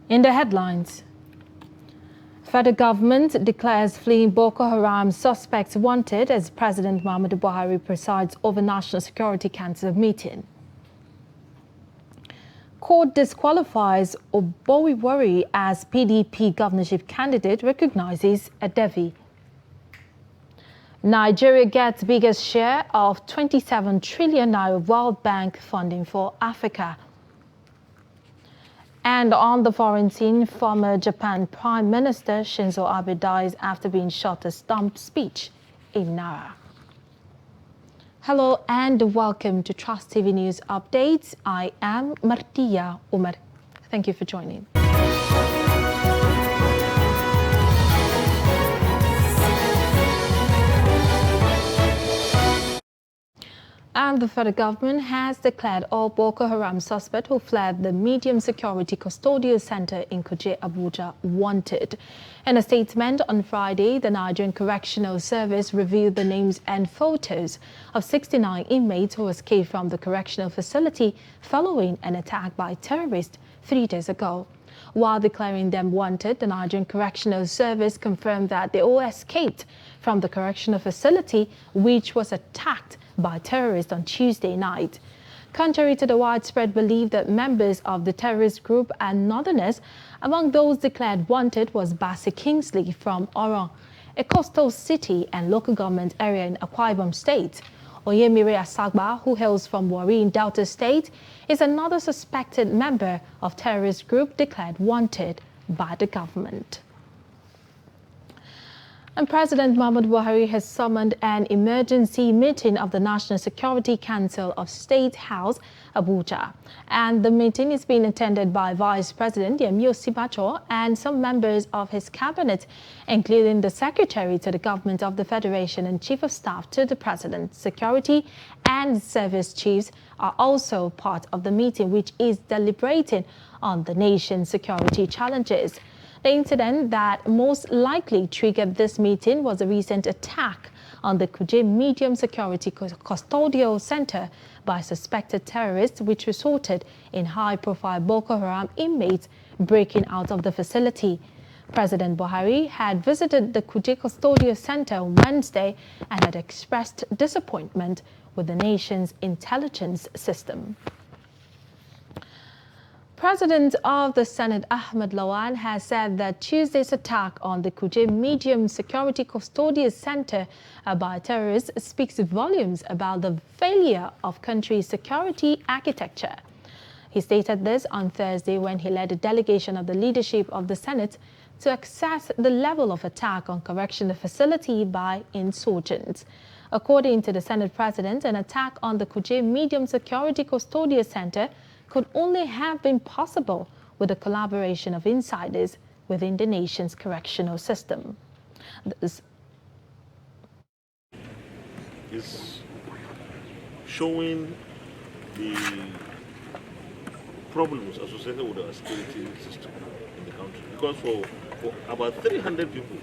In the headlines, federal government declares fleeing Boko Haram suspects wanted as President Buhari presides over National Security Council meeting. Court disqualifies Oboiwari as PDP governorship candidate, recognizes a Devi. Nigeria gets biggest share of 27 trillion naira World Bank funding for Africa. And on the foreign scene, former Japan Prime Minister Shinzo Abe dies after being shot at stump speech in Nara. Hello and welcome to Trust TV News Updates. I am Martia Umar. Thank you for joining. And the federal government has declared all Boko Haram suspects who fled the medium security custodial center in Kuje, Abuja, wanted. In a statement on Friday, the Nigerian Correctional Service revealed the names and photos of 69 inmates who escaped from the correctional facility following an attack by terrorists 3 days ago. While declaring them wanted, the Nigerian Correctional Service confirmed that they all escaped from the correctional facility, which was attacked by terrorists on Tuesday night. Contrary to the widespread belief that members of the terrorist group are northerners, among those declared wanted was Bassey Kingsley from Oron, a coastal city and local government area in Akwa Ibom State. Oyemire Asagba, who hails from Warri in Delta State, is another suspected member of terrorist group declared wanted by the government. And President Buhari has summoned an emergency meeting of the National Security Council of State House, Abuja. And the meeting is being attended by Vice President Yemi Osibajo and some members of his cabinet, including the Secretary to the Government of the Federation and Chief of Staff to the President. Security and service chiefs are also part of the meeting, which is deliberating on the nation's security challenges. The incident that most likely triggered this meeting was a recent attack on the Kuje Medium Security Custodial Center by suspected terrorists, which resulted in high-profile Boko Haram inmates breaking out of the facility. President Buhari had visited the Kuje Custodial Center on Wednesday and had expressed disappointment with the nation's intelligence system. President of the Senate, Ahmed Lawan, has said that Tuesday's attack on the Kuje Medium Security Custodial Center by terrorists speaks volumes about the failure of country's security architecture. He stated this on Thursday when he led a delegation of the leadership of the Senate to assess the level of attack on correctional facility by insurgents. According to the Senate President, an attack on the Kuje Medium Security Custodial Center could only have been possible with the collaboration of insiders within the nation's correctional system. This is showing the problems associated with our security system in the country. Because for about 300 people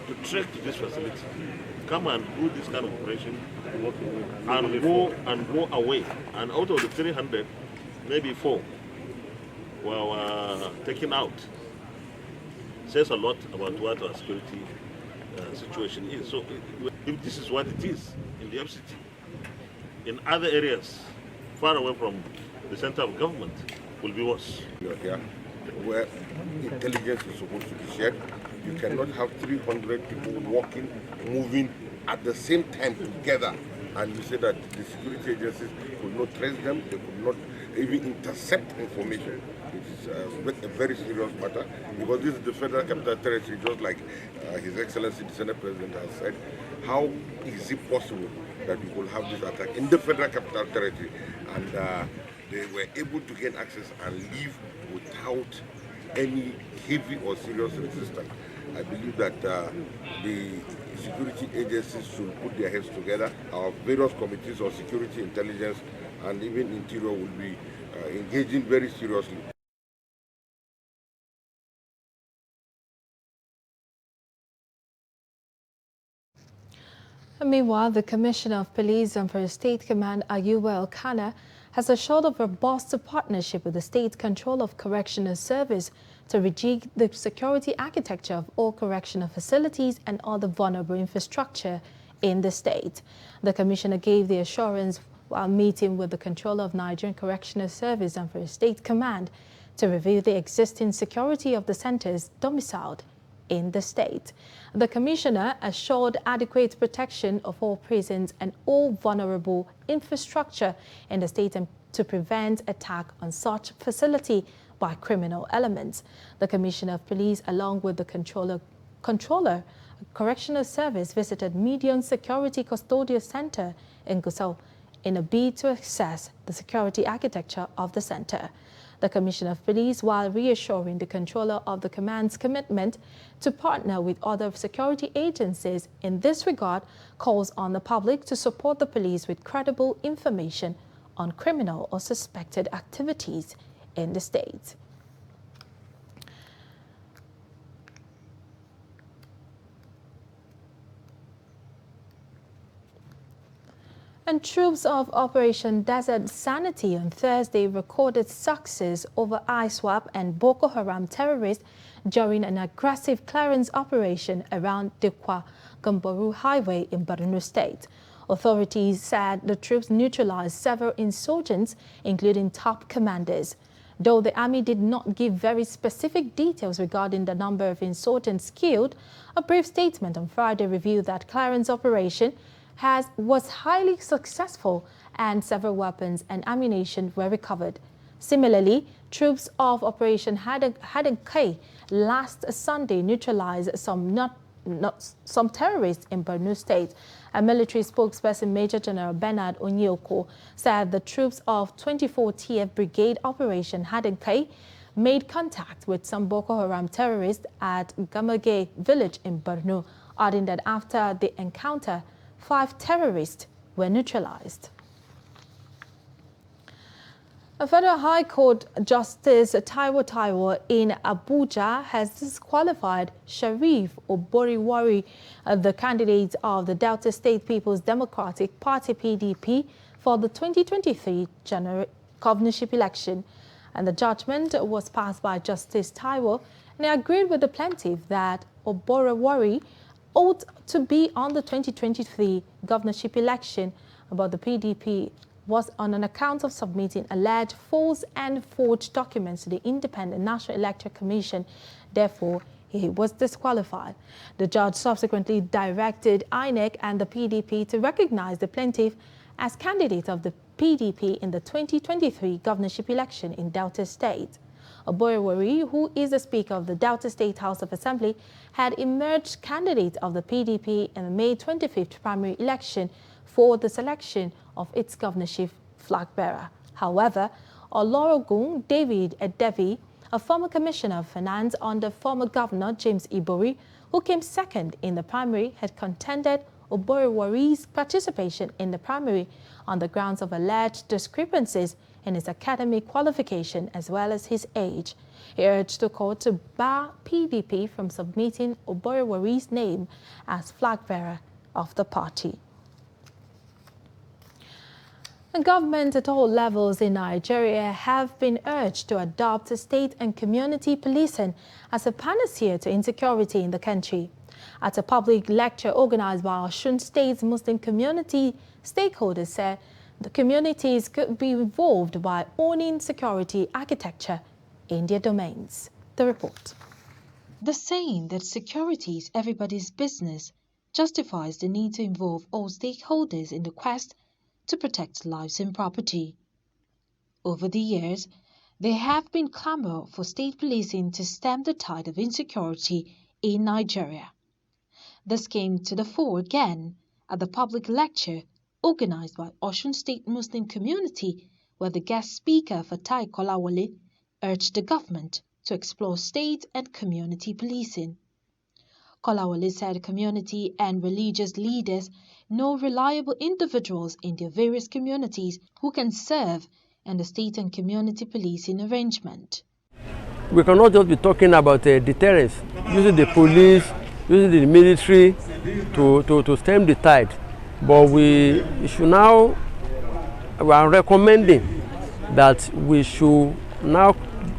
to trek to this facility, come and do this kind of operation and go away. And out of the 300, maybe 4 were taken out. Says a lot about what our security situation is. So if this is what it is in the FCT, in other areas far away from the center of government will be worse. You're here where intelligence is supposed to be shared. You cannot have 300 people walking, moving at the same time together, and you say that the security agencies could not trace them, they could not even intercept information. It is a very serious matter, because this is the Federal Capital Territory, just like His Excellency the Senate President has said. How is it possible that we could have this attack in the Federal Capital Territory, and they were able to gain access and leave without any heavy or serious resistance? I believe that the security agencies should put their heads together. Our various committees of security, intelligence, and even interior will be engaging very seriously. Meanwhile, the Commissioner of Police and for State Command, Ayuba Elkanah, has assured of a robust partnership with the State Control of Correctional Service to rejig the security architecture of all correctional facilities and other vulnerable infrastructure in the state. The Commissioner gave the assurance while meeting with the Controller of Nigerian Correctional Service and for State Command to review the existing security of the centers domiciled in the state. The Commissioner assured adequate protection of all prisons and all vulnerable infrastructure in the state and to prevent attack on such facility by criminal elements. The Commissioner of Police, along with the Controller Correctional Service, visited Medium Security Custodial Center in Gusau in a bid to assess the security architecture of the center. The Commissioner of Police, while reassuring the Controller of the Command's commitment to partner with other security agencies in this regard, calls on the public to support the police with credible information on criminal or suspected activities in the state. And troops of Operation Desert Sanity on Thursday recorded success over ISWAP and Boko Haram terrorists during an aggressive clearance operation around Dekwa-Gamboru Highway in Borno State. Authorities said the troops neutralized several insurgents, including top commanders. Though the army did not give very specific details regarding the number of insurgents killed, a brief statement on Friday revealed that clearance operation was highly successful and several weapons and ammunition were recovered. Similarly, troops of Operation Haden-Kai last Sunday neutralized some terrorists in Borno State. A military spokesperson, Major General Bernard Onyeko, said the troops of 24 TF Brigade Operation Haden-Kai made contact with some Boko Haram terrorists at Gamage village in Borno, adding that after the encounter, 5 terrorists were neutralized. A Federal High Court Justice Taiwo in Abuja has disqualified Sharif Oboriwari, the candidate of the Delta State People's Democratic Party (PDP) for the 2023 general governorship election. And the judgment was passed by Justice Taiwo, and he agreed with the plaintiff that Oboriwari ought to be on the 2023 governorship election, but the PDP was on an account of submitting alleged false and forged documents to the Independent National Electoral Commission. Therefore, he was disqualified. The judge subsequently directed INEC and the PDP to recognize the plaintiff as candidate of the PDP in the 2023 governorship election in Delta State. Oboriwari, who is the Speaker of the Delta State House of Assembly, had emerged candidate of the PDP in the May 25th primary election for the selection of its governorship flag bearer. However, Olorogun David Edevi, a former Commissioner of Finance under former Governor James Ibori, who came second in the primary, had contended Oboriwari's participation in the primary on the grounds of alleged discrepancies in his academic qualification as well as his age. He urged the court to bar PDP from submitting Oboriwari's name as flag bearer of the party. The government at all levels in Nigeria have been urged to adopt state and community policing as a panacea to insecurity in the country. At a public lecture organized by Osun State's Muslim community, stakeholders said the communities could be involved by owning security architecture in their domains. The report. The saying that security is everybody's business justifies the need to involve all stakeholders in the quest to protect lives and property. Over the years, there have been clamor for state policing to stem the tide of insecurity in Nigeria. This came to the fore again at the public lecture organized by Osun State Muslim community, where the guest speaker Fatai Kolawole urged the government to explore state and community policing. Kolawole said community and religious leaders know reliable individuals in their various communities who can serve in the state and community policing arrangement. We cannot just be talking about deterrence, using the police, using the military to stem the tide. But we are recommending that we should now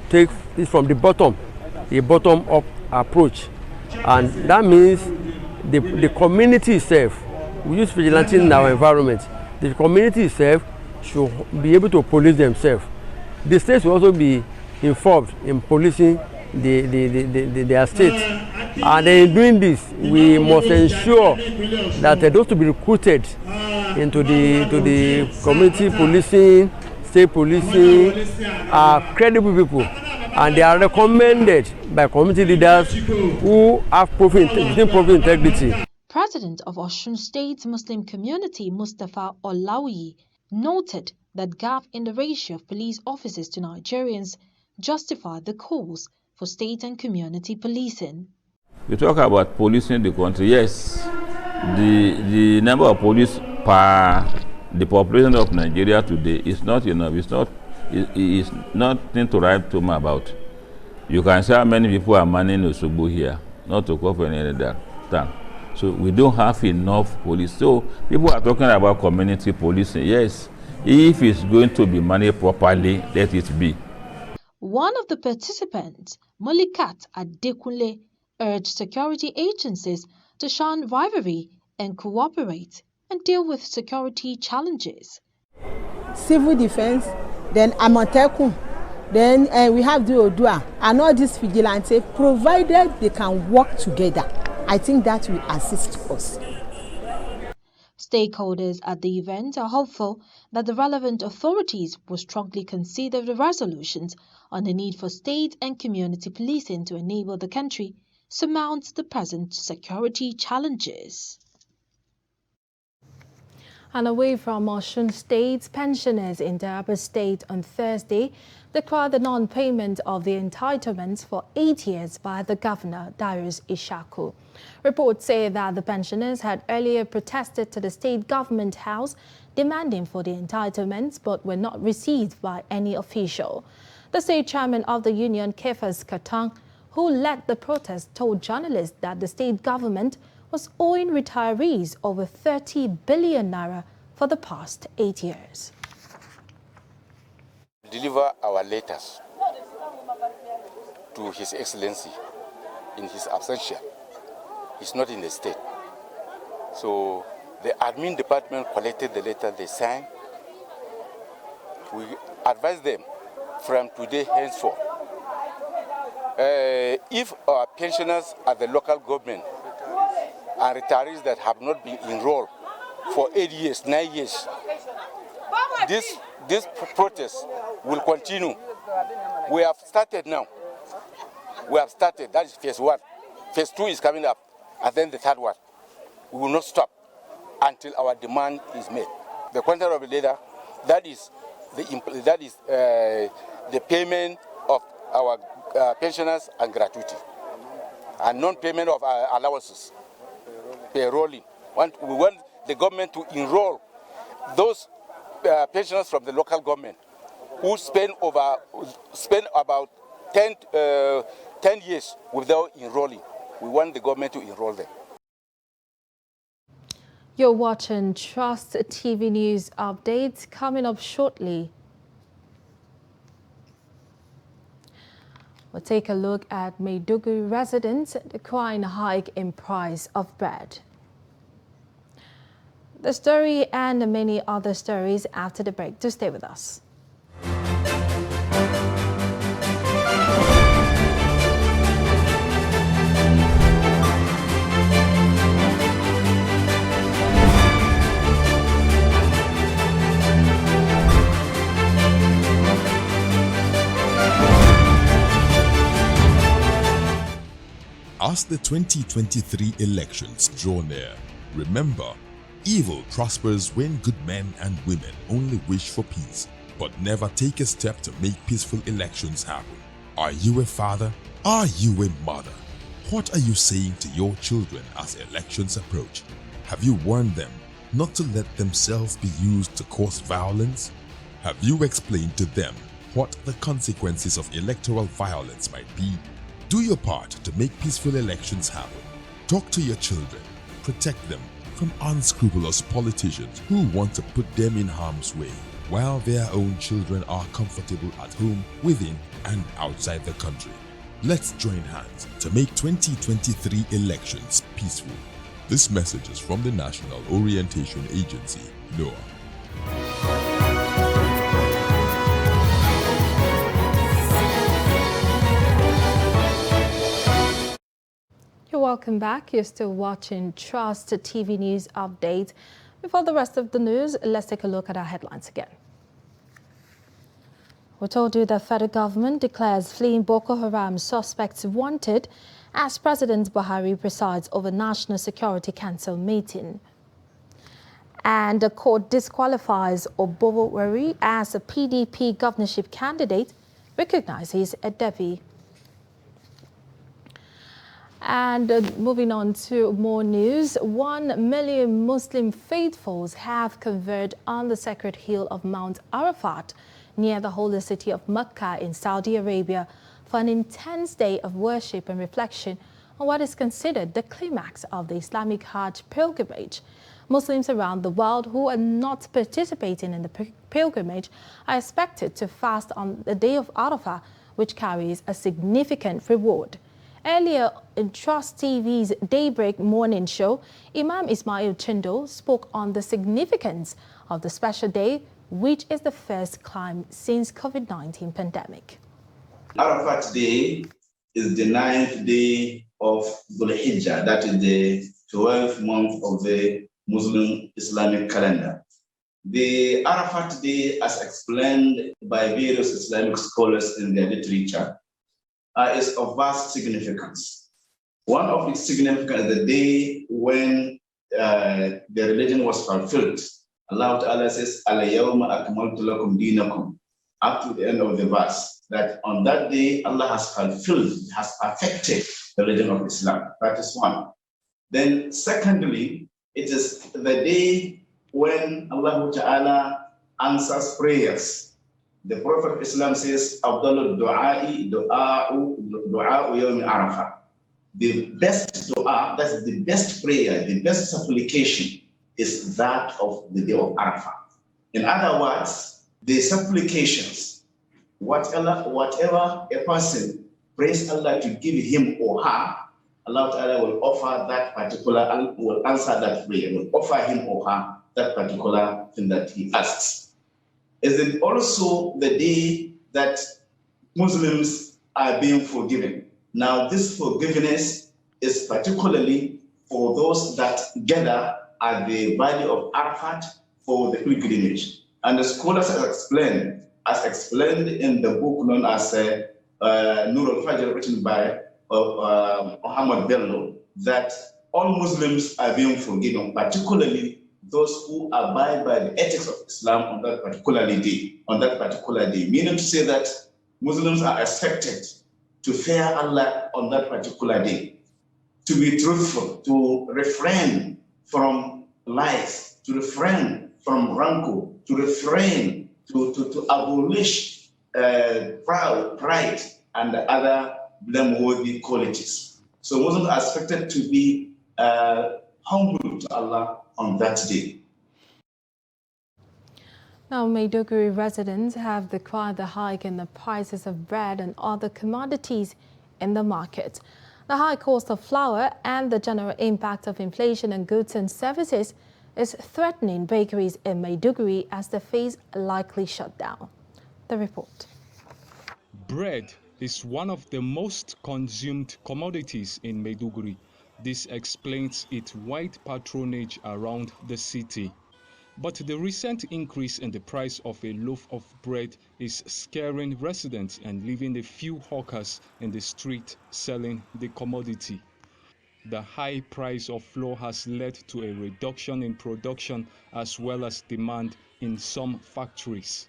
take it from the bottom-up approach. And that means the community itself, we use vigilante in our environment, the community itself should be able to police themselves. The states will also be involved in policing their state. And in doing this, we must ensure that those to be recruited into the community policing, state policing, are credible people, and they are recommended by community leaders who have proven integrity. President of Osun State Muslim Community Mustafa Olawi noted that gap in the ratio of police officers to Nigerians justify the calls for state and community policing. You talk about policing the country. Yes, the number of police per the population of Nigeria today is not enough. It's nothing to write home about. You can see how many people are manning Osogbo here, not to cover any other town. So we don't have enough police. So people are talking about community policing. Yes, if it's going to be managed properly, let it be. One of the participants, Molikat Adekunle, urged security agencies to shun rivalry and cooperate and deal with security challenges. Civil defense, then Amotekun, then we have the Odua, and all these vigilantes, provided they can work together. I think that will assist us. Stakeholders at the event are hopeful that the relevant authorities will strongly consider the resolutions on the need for state and community policing to enable the country surmount the present security challenges. And away from Osun State, pensioners in Daybreak State on Thursday declared the non-payment of the entitlements for 8 years by the governor, Darius Ishaku. Reports say that the pensioners had earlier protested to the state government house demanding for the entitlements but were not received by any official. The state chairman of the union, Kefas Katang, who led the protest, told journalists that the state government was owing retirees over 30 billion naira for the past 8 years. Deliver our letters to His Excellency in his absentia. He's not in the state. So the admin department collected the letter, they signed. We advise them from today henceforth. If our pensioners at the local government and retirees that have not been enrolled for 8 years, 9 years, this protest will continue. We have started now. We have started. That is phase 1. Phase 2 is coming up, and then the third one. We will not stop until our demand is met. The quantum of the letter, that is the payment of our pensioners and gratuity, and non-payment of our allowances, payrolling. We want the government to enroll those pensioners from the local government who spend about 10 years without enrolling. We want the government to enroll them. You're watching Trust TV News Updates. Coming up shortly, we'll take a look at Maiduguri residents decrying a hike in price of bread. The story and many other stories after the break. Do stay with us. As the 2023 elections draw near, remember, evil prospers when good men and women only wish for peace, but never take a step to make peaceful elections happen. Are you a father? Are you a mother? What are you saying to your children as elections approach? Have you warned them not to let themselves be used to cause violence? Have you explained to them what the consequences of electoral violence might be? Do your part to make peaceful elections happen. Talk to your children. Protect them from unscrupulous politicians who want to put them in harm's way. while their own children are comfortable at home, within and outside the country. Let's join hands to make 2023 elections peaceful. This message is from the National Orientation Agency, NOAA. You're welcome back. You're still watching Trust TV News Update. Before the rest of the news, let's take a look at our headlines again. We told you the federal government declares fleeing Boko Haram suspects wanted as President Buhari presides over National Security Council meeting. And the court disqualifies Buhari as a PDP governorship candidate, recognizes a Devi. And moving on to more news, 1 million Muslim faithfuls have converged on the sacred hill of Mount Arafat near the holy city of Mecca in Saudi Arabia for an intense day of worship and reflection on what is considered the climax of the Islamic Hajj pilgrimage. Muslims around the world who are not participating in the pilgrimage are expected to fast on the day of Arafah, which carries a significant reward. Earlier in Trust TV's Daybreak morning show, Imam Ismail Chindo spoke on the significance of the special day, which is the first climb since COVID-19 pandemic. Arafat Day is the 9th day of Dhul Hijjah, that is the 12th month of the Muslim Islamic calendar. The Arafat Day, as explained by various Islamic scholars in their literature, is of vast significance. One of its significance is the day when the religion was fulfilled. Allah Ta'ala says, Al-Yawma akmaltu lakum dinakum, up to the end of the verse, that on that day Allah has fulfilled, has perfected the religion of Islam. That is one. Then secondly, it is the day when Allah Ta'ala answers prayers. The Prophet of Islam says, Abdullah du'a'i du'a'u yawmi Arafah. The best dua, that's the best prayer, the best supplication is that of the day of Arafah. In other words, the supplications, whatever a person prays Allah to give him or her, Allah Ta'ala will offer that particular, will answer that prayer, will offer him or her that particular thing that he asks. Is it also the day that Muslims are being forgiven? Now, this forgiveness is particularly for those that gather at the valley of Arafat for the pilgrimage. And the scholars have explained, as explained in the book known as Nur al-Fajr, written by Muhammad Bello, that all Muslims are being forgiven, particularly those who abide by the ethics of Islam on that particular day, meaning to say that Muslims are expected to fear Allah on that particular day, to be truthful, to refrain from lies, to refrain from rancor, to refrain, to abolish pride and other blameworthy qualities. So Muslims are expected to be humble to Allah on that day. Now, Maiduguri residents have decried the hike in the prices of bread and other commodities in the market. The high cost of flour and the general impact of inflation on goods and services is threatening bakeries in Maiduguri as they face a likely shutdown. The report. Bread is one of the most consumed commodities in Maiduguri. This explains its wide patronage around the city. But the recent increase in the price of a loaf of bread is scaring residents and leaving a few hawkers in the street selling the commodity. The high price of flour has led to a reduction in production as well as demand in some factories.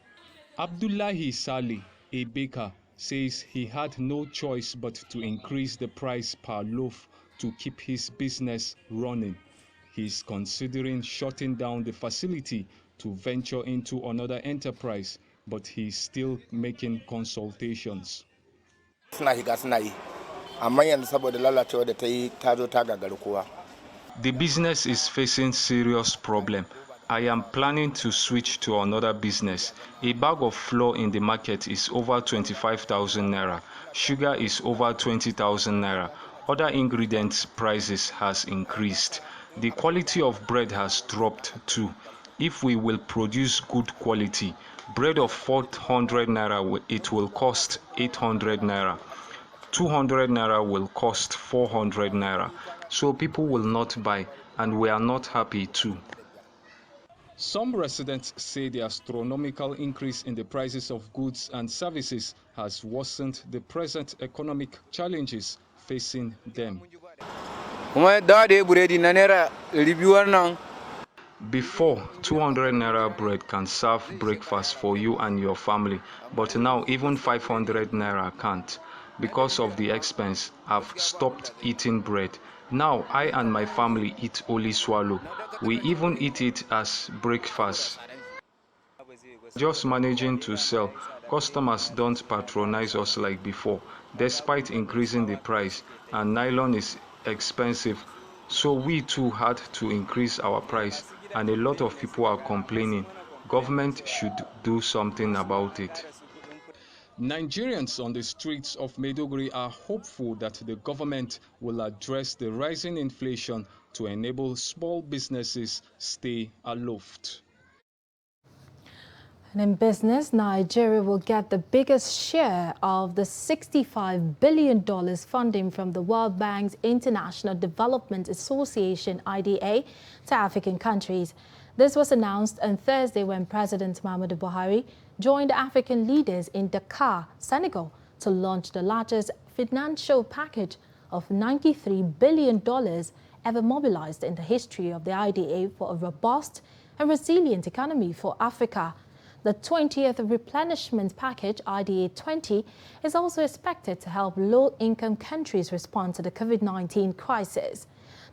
Abdullahi Saleh, a baker, says he had no choice but to increase the price per loaf to keep his business running. He's considering shutting down the facility to venture into another enterprise, but he's still making consultations. The business is facing serious problem. I am planning to switch to another business. A bag of flour in the market is over 25,000 naira. Sugar is over 20,000 naira. Other ingredients prices has increased. The quality of bread has dropped too. If we will produce good quality, bread of 400 naira, it will cost 800 naira. 200 naira will cost 400 naira. So people will not buy, and we are not happy too. Some residents say the astronomical increase in the prices of goods and services has worsened the present economic challenges facing them. Before, 200 naira bread can serve breakfast for you and your family, but now even 500 naira can't. Because of the expense, I've stopped eating bread. Now I and my family eat only swallow. We even eat it as breakfast. Just managing to sell. Customers don't patronize us like before, despite increasing the price, and nylon is expensive. So we too had to increase our price, and a lot of people are complaining. Government should do something about it. Nigerians on the streets of Maiduguri are hopeful that the government will address the rising inflation to enable small businesses stay aloft. And in business, Nigeria will get the biggest share of the $65 billion funding from the World Bank's International Development Association, IDA, to African countries. This was announced on Thursday when President Muhammadu Buhari joined African leaders in Dakar, Senegal, to launch the largest financial package of $93 billion ever mobilized in the history of the IDA for a robust and resilient economy for Africa. The 20th replenishment package, IDA 20, is also expected to help low-income countries respond to the COVID-19 crisis.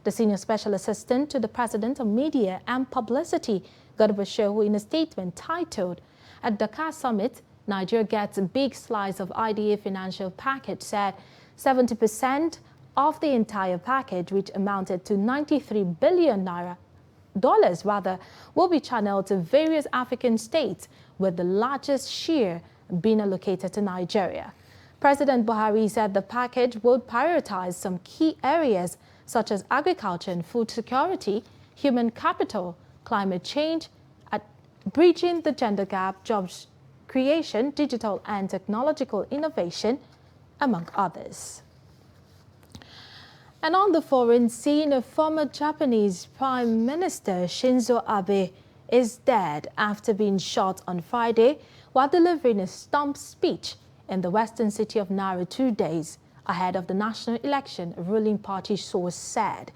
The senior special assistant to the President of Media and Publicity, Garba Shehu, in a statement titled, "At Dakar Summit, Nigeria gets a big slice of IDA financial package," said 70% of the entire package, which amounted to $93 billion will be channeled to various African states, with the largest share being allocated to Nigeria. President Buhari said the package would prioritize some key areas such as agriculture and food security, human capital, climate change, bridging the gender gap, jobs creation, digital and technological innovation, among others. And on the foreign scene, a former Japanese Prime Minister Shinzo Abe is dead after being shot on Friday while delivering a stump speech in the western city of Nara 2 days ahead of the national election, a ruling party source said.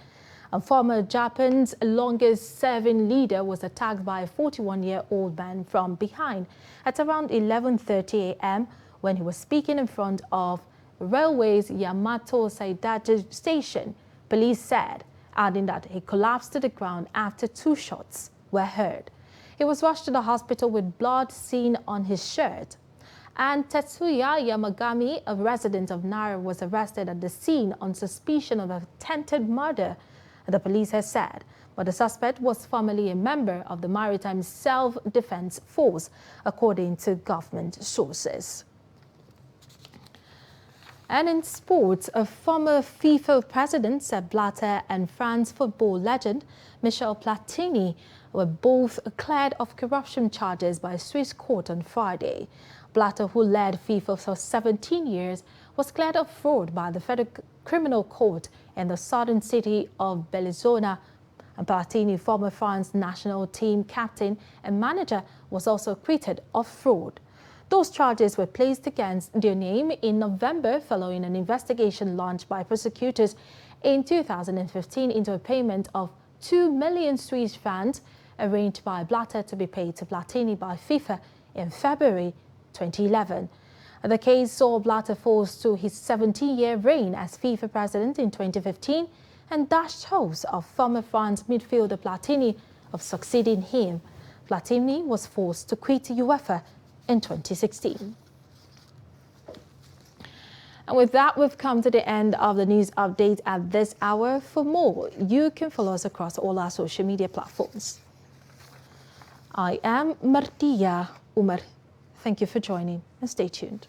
A former Japan's longest-serving leader was attacked by a 41-year-old man from behind at around 11:30 a.m. when he was speaking in front of Railway's Yamato Saidaiji station, police said, adding that he collapsed to the ground after 2 shots were heard. He was rushed to the hospital with blood seen on his shirt. And Tetsuya Yamagami, a resident of Nara, was arrested at the scene on suspicion of attempted murder, the police has said. But the suspect was formerly a member of the Maritime Self-Defense Force, according to government sources. And in sports, a former FIFA president, Sepp Blatter, and France football legend Michel Platini were both cleared of corruption charges by a Swiss court on Friday. Blatter, who led FIFA for 17 years, was cleared of fraud by the Federal Criminal Court in the southern city of Bellinzona. And Platini, former France national team captain and manager, was also acquitted of fraud. Those charges were placed against their name in November following an investigation launched by prosecutors in 2015 into a payment of 2 million Swiss francs arranged by Blatter to be paid to Platini by FIFA in February 2011. The case saw Blatter forced to his 17-year reign as FIFA president in 2015 and dashed hopes of former France midfielder Platini of succeeding him. Platini was forced to quit UEFA in 2016. And with that, we've come to the end of the news update at this hour. For more, you can follow us across all our social media platforms. I am Martia Umar. Thank you for joining and stay tuned.